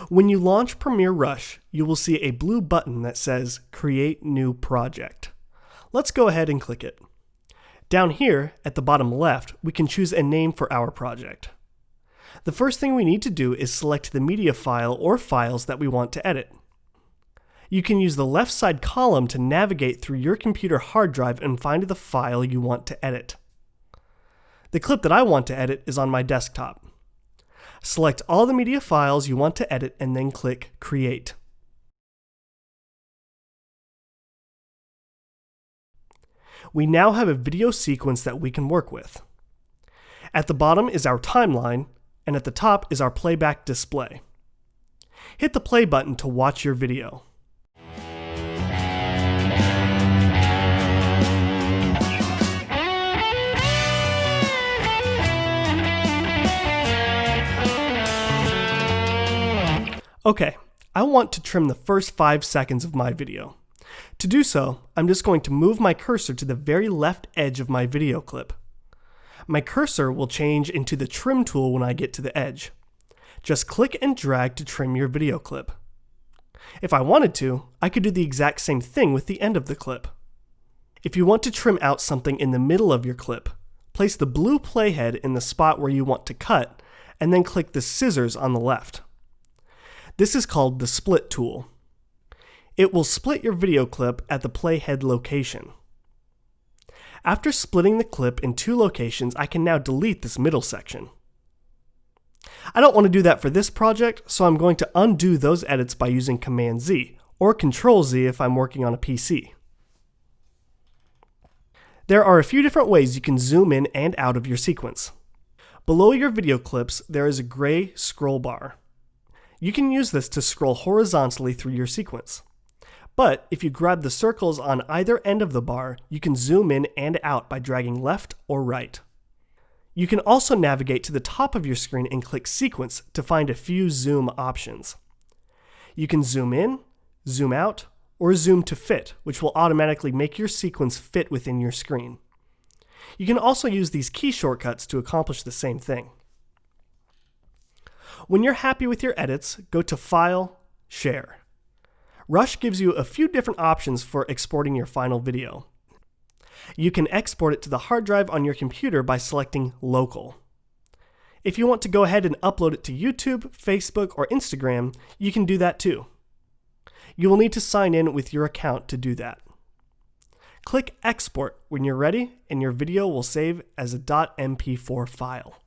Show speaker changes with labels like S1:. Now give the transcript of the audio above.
S1: When you launch Premiere Rush, you will see a blue button that says Create New Project. Let's go ahead and click it. Down here, at the bottom left, we can choose a name for our project. The first thing we need to do is select the media file or files that we want to edit. You can use the left side column to navigate through your computer hard drive and find the file you want to edit. The clip that I want to edit is on my desktop. Select all the media files you want to edit and then click Create. We now have a video sequence that we can work with. At the bottom is our timeline, and at the top is our playback display. Hit the play button to watch your video. Okay, I want to trim the first 5 seconds of my video. To do so, I'm just going to move my cursor to the very left edge of my video clip. My cursor will change into the trim tool when I get to the edge. Just click and drag to trim your video clip. If I wanted to, I could do the exact same thing with the end of the clip. If you want to trim out something in the middle of your clip, place the blue playhead in the spot where you want to cut, and then click the scissors on the left. This is called the split tool. It will split your video clip at the playhead location. After splitting the clip in 2 locations, I can now delete this middle section. I don't want to do that for this project, so I'm going to undo those edits by using Command Z, or Control Z if I'm working on a PC. There are a few different ways you can zoom in and out of your sequence. Below your video clips, there is a gray scroll bar. You can use this to scroll horizontally through your sequence. But if you grab the circles on either end of the bar, you can zoom in and out by dragging left or right. You can also navigate to the top of your screen and click Sequence to find a few zoom options. You can zoom in, zoom out, or zoom to fit, which will automatically make your sequence fit within your screen. You can also use these key shortcuts to accomplish the same thing. When you're happy with your edits, go to File, Share. Rush gives you a few different options for exporting your final video. You can export it to the hard drive on your computer by selecting Local. If you want to go ahead and upload it to YouTube, Facebook, or Instagram, you can do that too. You will need to sign in with your account to do that. Click Export when you're ready, and your video will save as a .mp4 file.